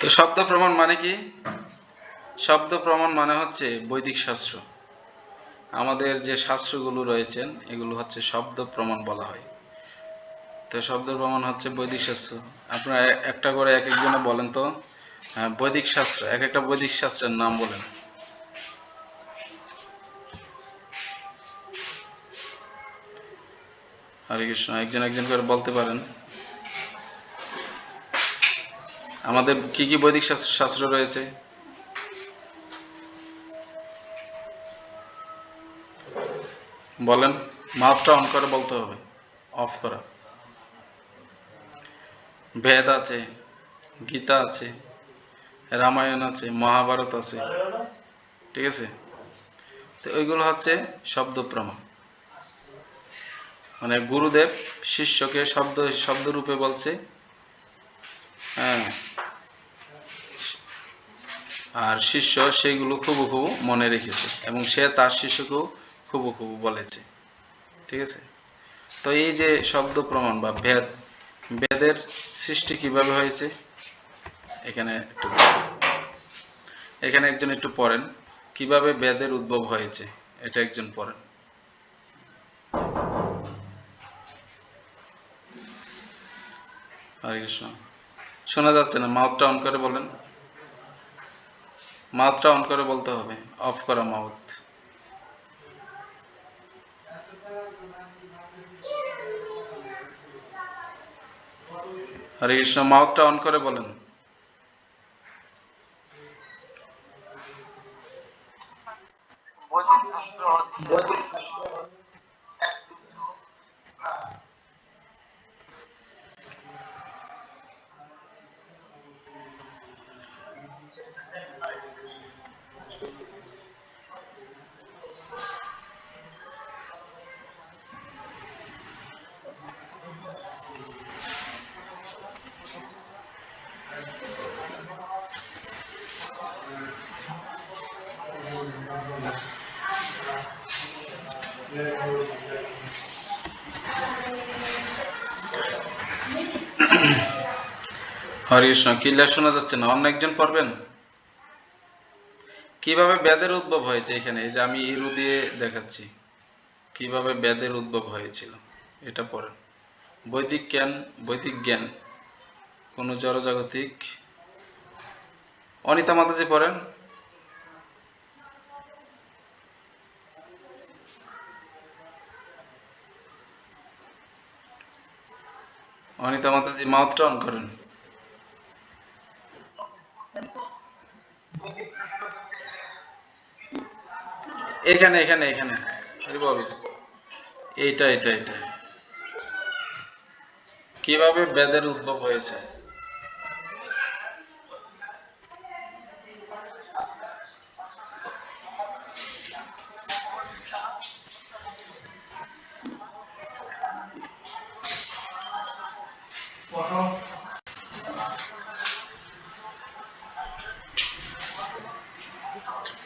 তো শব্দ প্রমাণ মানে কি? শব্দ প্রমাণ মানে হচ্ছে বৈদিক শাস্ত্র। আমাদের যে শাস্ত্রগুলো রয়েছেন এগুলো হচ্ছে শব্দ প্রমাণ বলা হয়। তো শব্দ প্রমাণ হচ্ছে বৈদিক শাস্ত্র। আপনারা একটা করে এক একজনে বলেন তো, বৈদিক শাস্ত্র, এক একটা বৈদিক শাস্ত্রের নাম বলেন। হরে কৃষ্ণ, একজন একজন করে বলতে পারেন। আমাদের কি কি বৈদিক শাস্ত্র রয়েছে? বলেন, মাউথটা অন করে বলতে হবে, অফ করা। বেদ আছে, গীতা আছে, রামায়ণ আছে, মহাভারত আছে, ঠিক আছে? তো ওইগুলো হচ্ছে শব্দ প্রমাণ। মানে গুরুদেব শিষ্যকে শব্দরূপে বলছে, হ্যাঁ, আর শিষ্য সেইগুলো খুবু মনে রেখেছে এবং সে তার শিষ্যকেও খুবু বলেছে, ঠিক আছে? তো এই যে শব্দ প্রমাণ বা বেদের সৃষ্টি কিভাবে হয়েছে, এখানে একটু এখানে একজন একটু পড়েন, কিভাবে বেদের উদ্ভব হয়েছে, এটা একজন পড়েন। হরে কৃষ্ণ, শোনা যাচ্ছে না, মাউথটা অন করে বলেন। মাউথটা অন করে বলতে হবে, অফ করা মাউথ। হরে কৃষ্ণ, মাউথটা অন করে বলেন। হরে কৃষ্ণ, ক্লিয়ার শোনা যাচ্ছে না, অন্য একজন পড়বেন। কিভাবে বেদের উদ্ভব হয়েছে, এখানে এই যে আমি ইরু দিয়ে দেখাচ্ছি, কিভাবে বেদের উদ্ভব হয়েছিল এটা পড়েন। বৈদিক জ্ঞান কোন জড়জাগতিক। অনিতা মাতাজি পড়েন। অনিতা মাতাজি মাউথটা অন করেন। এখানে এখানে এখানে আরে বল, এইটা এটা এটা কিভাবে বেদের উদ্ভব হয়েছে?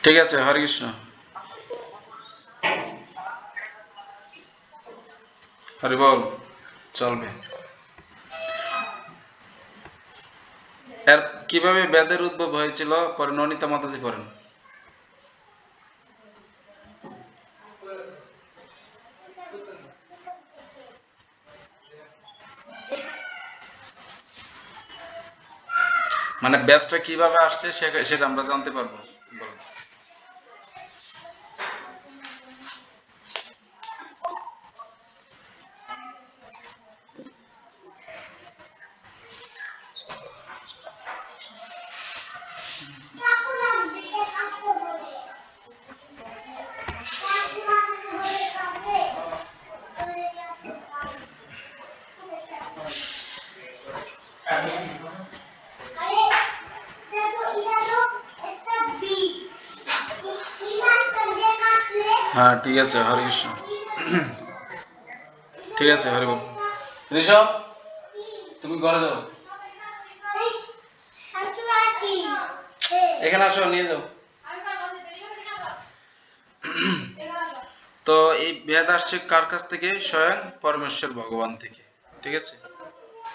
ঠিক আছে, হরে কৃষ্ণ। হরি বল, চলবে। এর কিভাবে বেদের উদ্ভব হয়েছিল পরে ননিতা মাতাজি পড়েন। মানে বেদটা কিভাবে আসছে সেটা আমরা জানতে পারবো। বলো। হ্যাঁ ঠিক আছে, হরে কৃষ্ণ। ঠিক আছে, হরি বল। ঋষভ, তুমি ঘরে যাও, এখানে আসো, নিয়ে যাও। তো এই বেদ আসছে কার কাছ থেকে? স্বয়ং পরমেশ্বর ভগবান থেকে। ঠিক আছে,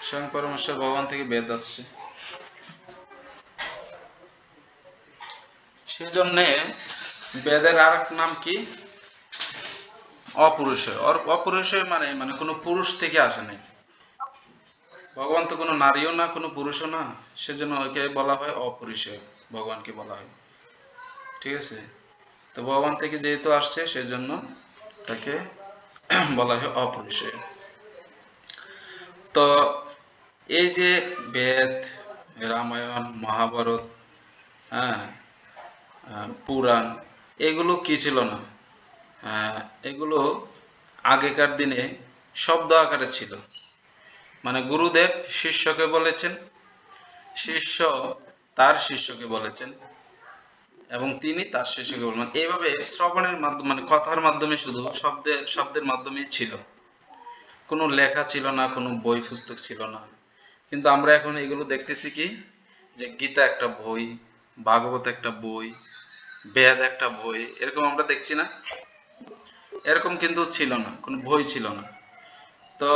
স্বয়ং পরমেশ্বর ভগবান থেকে বেদ আসছে। সেজন্য বেদের আর এক নাম কি? অপুরুষেয়। অপুরুষেয় মানে মানে কোনো পুরুষ থেকে আসে নাই। ভগবান তো কোনো নারীও না, কোনো পুরুষও না, সেজন্য ওকে বলা হয় অপুরুষেয়, ভগবানকে বলা হয়। ঠিক আছে, তো ভগবান থেকে যেহেতু আসছে সেজন্য তাকে বলা হয় অপুরুষেয়। তো এই যে বেদ, রামায়ণ, মহাভারত, হ্যাঁ, পুরাণ, এগুলো কি ছিল না? আহ, এগুলো আগেকার দিনে শব্দ আকারে ছিল। মানে গুরুদেব শিষ্যকে বলেছেন, শিষ্য তার শিষ্যকে বলেছেন, এবং তিনি তার শিষ্যকে বলবেন। এইভাবে শ্রবণের মাধ্যমে, মানে কথার মাধ্যমে, শুধু শব্দের শব্দের মাধ্যমেই ছিল। কোনো লেখা ছিল না, কোনো বই পুস্তক ছিল না। কিন্তু আমরা এখন এগুলো দেখতেছি কি, যে গীতা একটা বই, ভাগবত একটা বই, বেদ একটা বই, এরকম আমরা দেখছি না? এরকম কিন্তু ছিল না, কোনো বই ছিল না। তো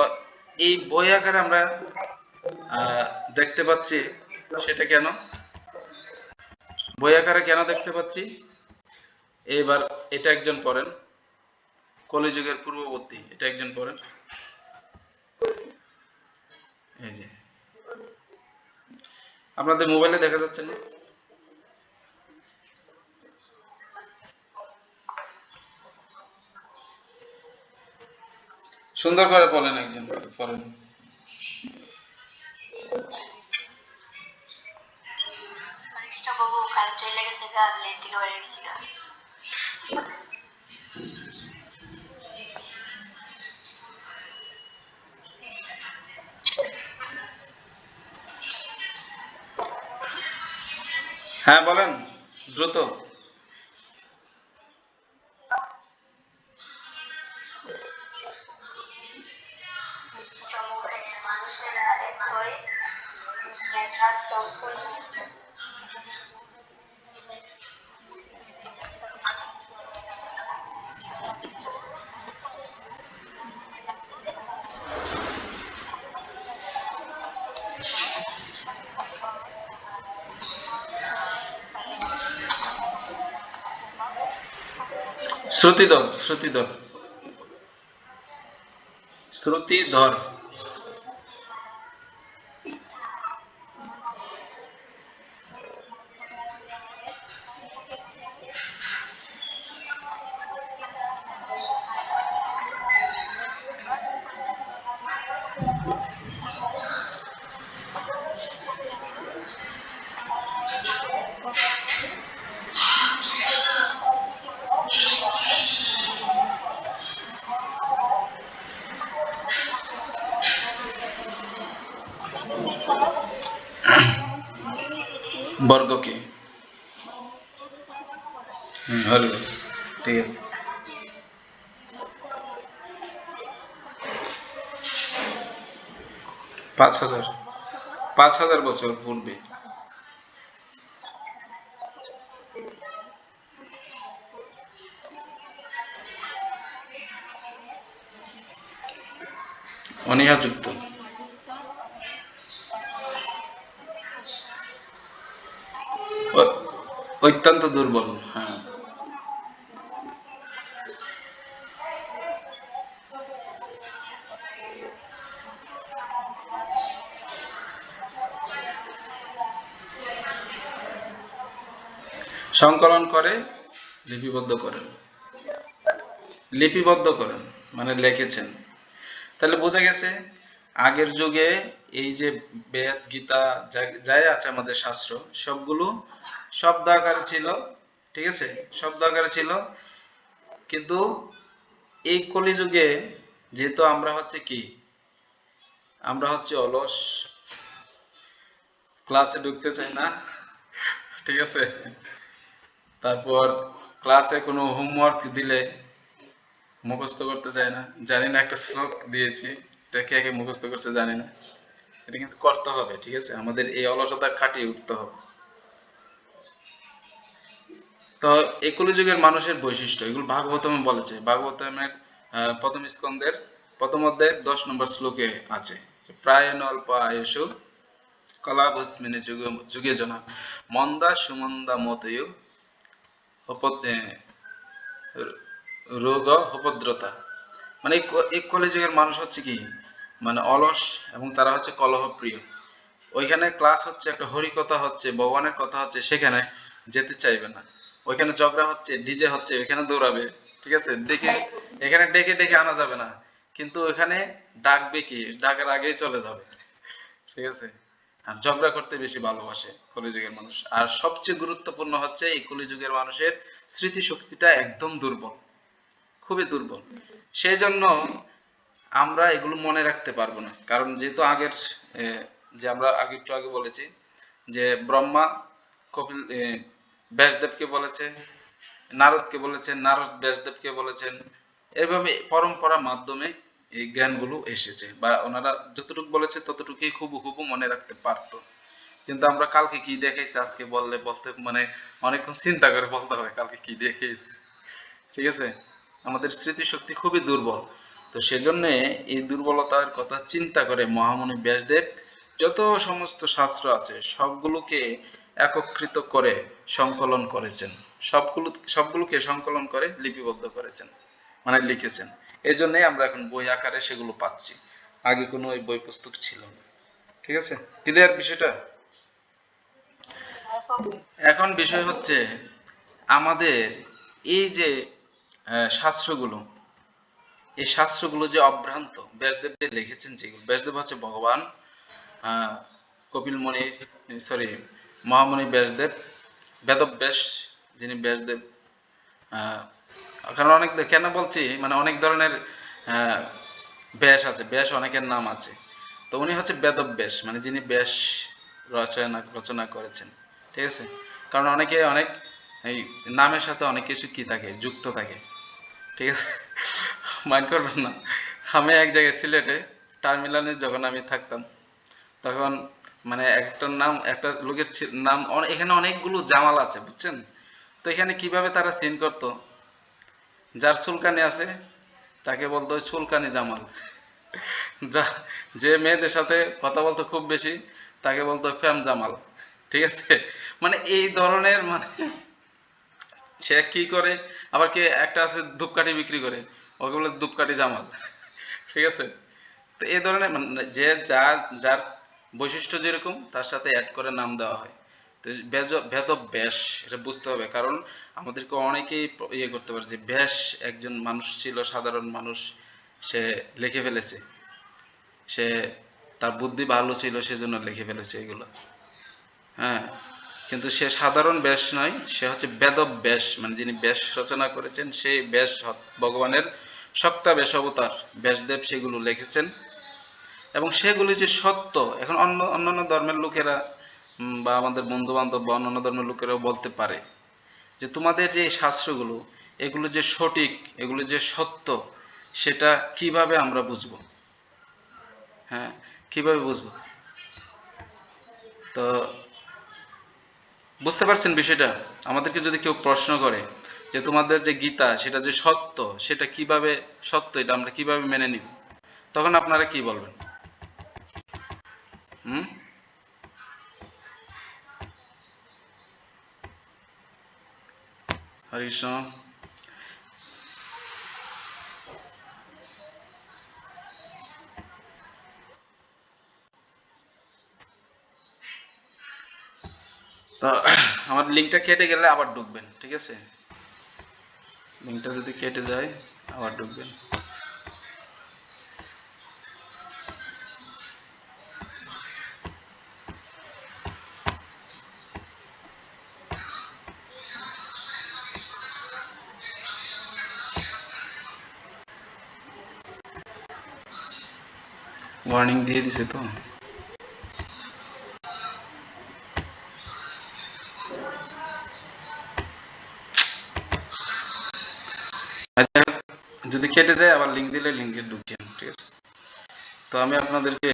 এই বই আকারে আমরা আহ, দেখতে পাচ্ছি, সেটা কেন? বই আকারে কেন দেখতে পাচ্ছি? এইবার এটা একজন পড়েন, কলিযুগের পূর্ববর্তী, এটা একজন পড়েন। এই যে আপনাদের মোবাইলে দেখা যাচ্ছে না? সুন্দর করে পড়েন, একজন পড়েন। হ্যাঁ বলেন, দ্রুত। শ্রুতিধর, শ্রুতিধর, শ্রুতিধর। বর্গকে। হলো, ঠিক আছে। 5,000, 5,000 বছর পূর্বে। অনীহাযুক্ত। অত্যন্ত দুর্বল, হ্যাঁ। সংকলন করে, লিপিবদ্ধ করেন। লিপিবদ্ধ করেন মানে লিখেছেন। তাহলে বোঝা গেছে আগের যুগে এই যে বেদ, গীতা যাই আছে আমাদের শাস্ত্র, সবগুলো শব্দ আকারে ছিল, ঠিক আছে, শব্দ আকারে ছিল। কিন্তু এই কলিযুগে যেহেতু আমরা হচ্ছে কি, আমরা হচ্ছে অলস, ক্লাসে ঢুকতে চাই না, ঠিক আছে, তারপর ক্লাসে কোনো হোমওয়ার্ক দিলে মুখস্থ করতে চায় না। জানি না, একটা শ্লোক দিয়েছি, এটা কে কে মুখস্থ করছে জানি না, এটা কিন্তু করতে হবে, ঠিক আছে, আমাদের এই অলসতা কাটিয়ে উঠতে হবে। তো এই কলিযুগের মানুষের বৈশিষ্ট্য এগুলো ভাগবতমে বলেছে। ভাগবতমের প্রথম স্কন্ধের প্রথম অধ্যায়ের 10 নম্বর শ্লোকে আছে, প্রায়ণ অল্প আয়ুষু কলাভস্মিনী যুগে যুগে জনা মন্দা সুমন্দা মতয়ু রোগ উপদ্রতা। মানে এই কলিযুগের মানুষ হচ্ছে কি, মানে অলস, এবং তারা হচ্ছে কলহপ্রিয়। ওইখানে ক্লাস হচ্ছে, একটা হরিকথা হচ্ছে, ভগবানের কথা হচ্ছে, সেখানে যেতে চাইবে না। ওইখানে ঝগড়া হচ্ছে, ডিজে হচ্ছে, ওইখানে দৌড়াবে, ঠিক আছে, ডেকে, এখানে ডেকে ডেকে আনা যাবে না, কিন্তু ওইখানে ডাকবে কি, ডাকার আগেই চলে যাবে, ঠিক আছে। আর ঝগড়া করতে বেশি ভালোবাসে কলিযুগের মানুষ। আর সবচেয়ে গুরুত্বপূর্ণ হচ্ছে এই কলিযুগের মানুষের স্মৃতিশক্তিটা একদম দুর্বল, খুবই দুর্বল। সেই জন্য আমরা এগুলো মনে রাখতে পারবো না। কারণ যেহেতু আগের যে আমরা আগে একটু আগে বলেছি যে ব্রহ্মা কপিল ব্যাসদেবকে বলেছে, নারদকে বলেছেন, নারদ ব্যাসদেবকে বলেছেন, এভাবে পরম্পরার মাধ্যমে এই জ্ঞানগুলো এসেছে, বা ওনারা যতটুকু বলেছে ততটুকুই হুবহু মনে রাখতে পারতো। কিন্তু আমরা কালকে কি দেখাইছি আজকে বললে বলতে মানে অনেকক্ষণ চিন্তা করে বলতে হবে কালকে কি দেখাইছি, ঠিক আছে। আমাদের স্মৃতিশক্তি খুবই দুর্বল। তো সেজন্য এই দুর্বলতার কথা চিন্তা করে মহামুনি ব্যাসদেব যত সমস্ত শাস্ত্র আছে সবগুলোকে একত্রিত করে সংকলন করেছেন। সবগুলোকে সংকলন করে লিপিবদ্ধ করেছেন, মানে লিখেছেন। এই জন্যই আমরা এখন বই আকারে সেগুলো পাচ্ছি, আগে কোনো ওই বই পুস্তক ছিল না, ঠিক আছে। ক্লিয়ার বিষয়টা? এখন বিষয় হচ্ছে আমাদের এই যে শাস্ত্রগুলো, এই শাস্ত্রগুলো যে অভ্রান্ত, ব্যাসদেব যে লিখেছেন, যেগুলো ব্যাসদেব হচ্ছে ভগবান, কপিল মুনি, সরি, মহামুনি ব্যাসদেব, বেদব্যাস, যিনি ব্যাসদেব। কারণ অনেক, কেন বলছি, মানে অনেক ধরনের ব্যাস আছে, ব্যাস অনেকের নাম আছে। তো উনি হচ্ছে বেদব্যাস, মানে যিনি ব্যাস রচনা করেছেন, ঠিক আছে। কারণ অনেকে অনেক এই নামের সাথে অনেক কিছু কি থাকে, যুক্ত থাকে, ঠিক আছে। মাইন্ড করবেন না। আমি এক জায়গায় সিলেটে টার্মিনালে যখন আমি থাকতাম, তখন মানে একটা নাম, একটা লোকের নাম, এখানে অনেকগুলো জামাল আছে, বুঝছেন। তো এখানে কিভাবে তারা সিন করতো, যার চুলকানি আছে তাকে বলতো চুলকানি জামাল, যা, যে মেয়েদের সাথে কথা বলতো খুব বেশি তাকে বলতো ফ্যাম জামাল, ঠিক আছে। মানে এই ধরনের, মানে সে কি করে, আবার কে একটা আছে ধূপকাঠি বিক্রি করে, ওকে বলে ধূপকাঠি জামাল, ঠিক আছে। তো এই ধরনের মানে যে যার যার বৈশিষ্ট্য যেরকম তার সাথে অ্যাড করে নাম দেওয়া হয়। তো ভেদ ব্যাস, এটা বুঝতে হবে। কারণ আমাদেরকে অনেকেই ইয়ে করতে পারে যে ব্যাস একজন মানুষ ছিল, সাধারণ মানুষ, সে লিখে ফেলেছে, সে তার বুদ্ধি ভালো ছিল সেজন্য লিখে ফেলেছে এগুলো, হ্যাঁ। কিন্তু সে সাধারণ ব্যাস নয়, সে হচ্ছে বেদব্যাস, মানে যিনি ব্যাস রচনা করেছেন সেই ব্যাস ভগবানের সত্তা ব্যাস অবতার ব্যাসদেব সেগুলো লিখেছেন। এবং সেগুলি যে সত্য, এখন অন্যান্য ধর্মের লোকেরা বা আমাদের বন্ধু বান্ধব বা অন্যান্য ধর্মের লোকেরাও বলতে পারে যে তোমাদের যে এই শাস্ত্রগুলো, এগুলো যে সঠিক, এগুলো যে সত্য, সেটা কিভাবে আমরা বুঝবো? হ্যাঁ, কিভাবে বুঝবো? তো বুঝতে পারছেন বিষয়টা? আমাদেরকে যদি কেউ প্রশ্ন করে যে তোমাদের যে গীতা সেটা যে সত্য, সেটা কিভাবে সত্য, এটা আমরা কিভাবে মেনে নিব, তখন আপনারা কি বলবেন? হুম? হরে কৃষ্ণ। তো আমার লিঙ্কটা কেটে গেলে আবার ঢুকবেন, ঠিক আছে? লিঙ্কটা যদি কেটে যায় আবার ঢুকবেন। ওয়ার্নিং দিয়ে দিছে তো। আচ্ছা, যদি কেটে যায় আবার লিঙ্ক দিলে লিঙ্কে ঢুকছেন, ঠিক আছে? তো আমি আপনাদেরকে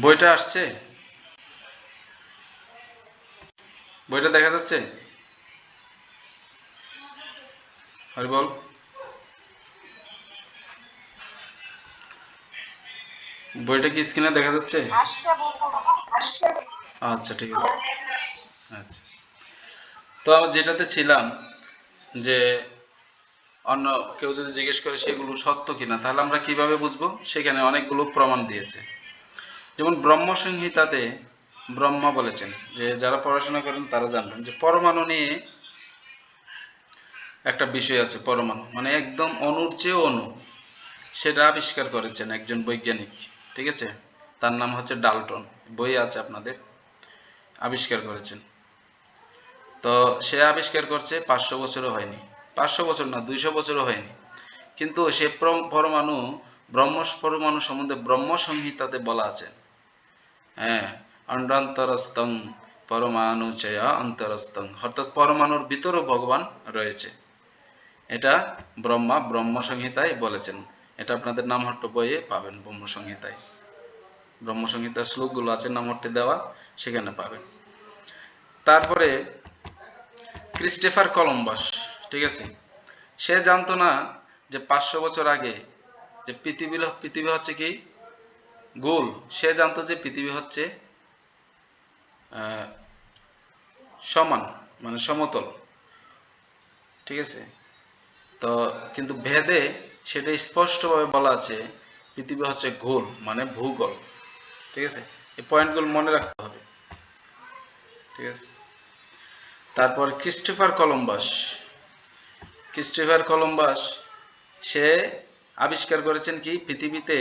বইটা আসছে, বইটা দেখা যাচ্ছে? হরিবল, বইটা কি স্ক্রিনে দেখা যাচ্ছে? আচ্ছা, ঠিক আছে। আচ্ছা, তো আমি যেটাতে ছিলাম, যে অন্য কেউ যদি জিজ্ঞেস করে সেগুলো সত্য কিনা, তাহলে আমরা কিভাবে বুঝবো? সেখানে অনেকগুলো প্রমাণ দিয়েছে। যেমন ব্রহ্ম সংহিতাতে ব্রহ্মা বলেছেন, যে যারা পড়াশোনা করেন তারা জানবেন যে পরমাণু নিয়ে একটা বিষয় আছে। পরমাণু মানে একদম অণুর চেয়ে অণু, সেটা আবিষ্কার করেছেন একজন বৈজ্ঞানিক, ঠিক আছে? তার নাম হচ্ছে ডাল্টন, বই আছে আপনাদের, আবিষ্কার করেছেন। তো সে আবিষ্কার করছে 500 বছরও হয়নি, 500 বছর না, 200 বছরও হয়নি। কিন্তু সে পরমাণু, ব্রহ্ম পরমাণু সম্বন্ধে ব্রহ্ম সংহিতাতে বলা আছে, হ্যাঁ, অন্ডান্তরস্তং পরমাণু চয়া অন্তরস্তং, অর্থাৎ পরমাণুর ভিতরও ভগবান রয়েছে। এটা ব্রহ্ম সংহিতায় বলেছেন। এটা আপনাদের নামহট্ট বইয়ে পাবেন, ব্রহ্ম সংহিতায়, ব্রহ্ম সংহিতার শ্লোকগুলো আছে নামহট্টে দেওয়া, সেখানে পাবেন। তারপরে ক্রিস্টোফার কলম্বাস, ঠিক আছে, সে জানতো না যে 500 বছর আগে যে পৃথিবী হচ্ছে কি গোল। সে জানতো যে পৃথিবী হচ্ছে সমান, মানে সমতল, ঠিক আছে? তো কিন্তু ভেদে সেটা স্পষ্টভাবে বলা আছে পৃথিবী হচ্ছে গোল, মানে ভূগোল, ঠিক আছে? এই পয়েন্টগুলো মনে রাখতে হবে, ঠিক আছে? তারপর ক্রিস্টোফার কলম্বাস সে আবিষ্কার করেছেন কি পৃথিবীতে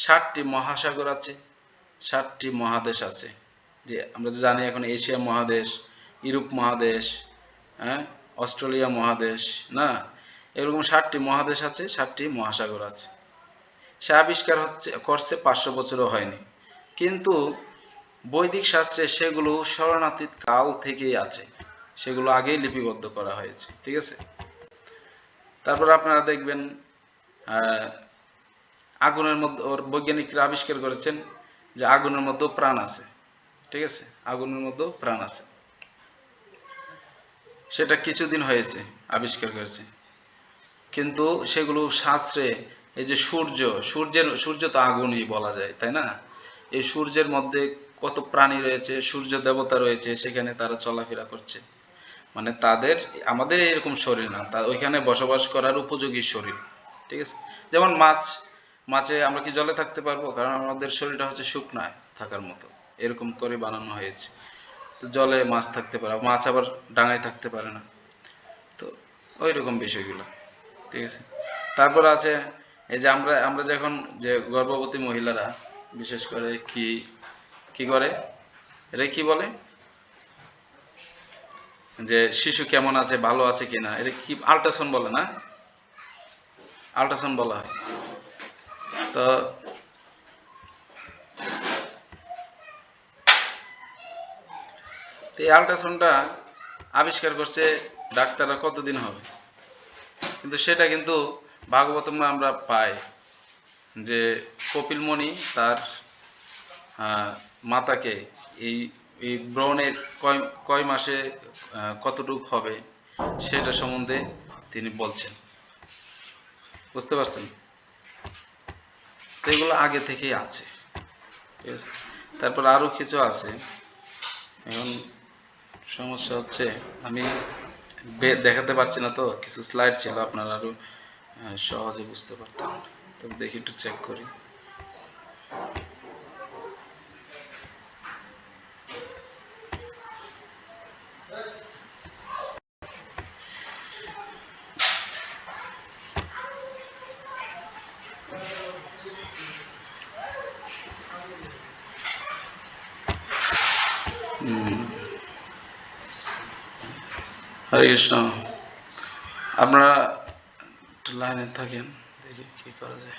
7টি মহাসাগর আছে, 7টি মহাদেশ আছে। যে আমরা যে জানি এখন এশিয়া মহাদেশ, ইউরোপ মহাদেশ, হ্যাঁ, অস্ট্রেলিয়া মহাদেশ, না, এরকম 7টি মহাদেশ আছে, 7টি মহাসাগর আছে। সে আবিষ্কার করছে 500 বছরও হয়নি, কিন্তু বৈদিক শাস্ত্রে সেগুলো স্মরণাতীত কাল থেকেই আছে, সেগুলো আগেই লিপিবদ্ধ করা হয়েছে, ঠিক আছে? তারপর আপনারা দেখবেন আগুনের মধ্যে, ওর বৈজ্ঞানিকরা আবিষ্কার করেছেন যে আগুনের মধ্যেও প্রাণ আছে, ঠিক আছে? আগুনের মধ্যেও প্রাণ আছে, সেটা কিছুদিন হয়েছে আবিষ্কার করেছে। কিন্তু সেগুলো শাস্ত্রে, এই যে সূর্য তো আগুনই বলা যায়, তাই না? এই সূর্যের মধ্যে কত প্রাণী রয়েছে, সূর্য দেবতা রয়েছে, সেখানে তারা চলাফেরা করছে, মানে তাদের, আমাদের এরকম শরীর না, ওইখানে বসবাস করার উপযোগী শরীর, ঠিক আছে? যেমন মাছ, মাছে আমরা কি জলে থাকতে পারবো? কারণ আমাদের শরীরটা হচ্ছে শুকনায় থাকার মতো, এরকম করে বানানো হয়েছে। তো জলে মাছ থাকতে পারে, মাছ আবার ডাঙায় থাকতে পারে না। তো ওই রকম বিষয়গুলো, ঠিক আছে। তারপর আছে এই যে আমরা আমরা যখন যে গর্ভবতী মহিলারা বিশেষ করে কি কি করে, এটা কি বলে, যে শিশু কেমন আছে, ভালো আছে কিনা, এটা কি আল্ট্রাসাউন্ড বলে না? আল্ট্রাসাউন্ড বলা হয়। তো এই আল্ট্রাসাউন্ডটা আবিষ্কার করছে ডাক্তাররা কতদিন হবে, কিন্তু সেটা কিন্তু ভাগবতমে আমরা পাই যে কপিল মুনি তার মাতাকে এই এই ব্রণের কয় কয় মাসে কতটুক হবে সেটা সম্বন্ধে তিনি বলছেন, বুঝতে পারছেন? তো এগুলো আগে থেকেই আছে, ঠিক আছে। তারপর আরও কিছু আছে। এখন সমস্যা হচ্ছে আমি দেখাতে পারছি না, তো কিছু স্লাইড ছিল, আপনারা আরও সহজে বুঝতে পারতেন। তবে দেখি একটু চেক করি। হরে কৃষ্ণ, আপনারা একটু লাইনে থাকেন, দেখি কি করা যায়।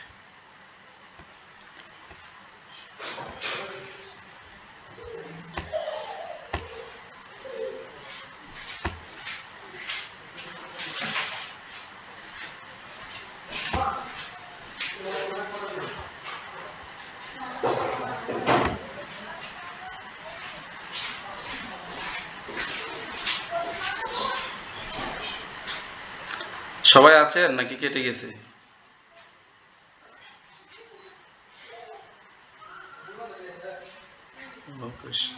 সবাই আছেন নাকি কেটে গেছে? ও কৃষ্ণ।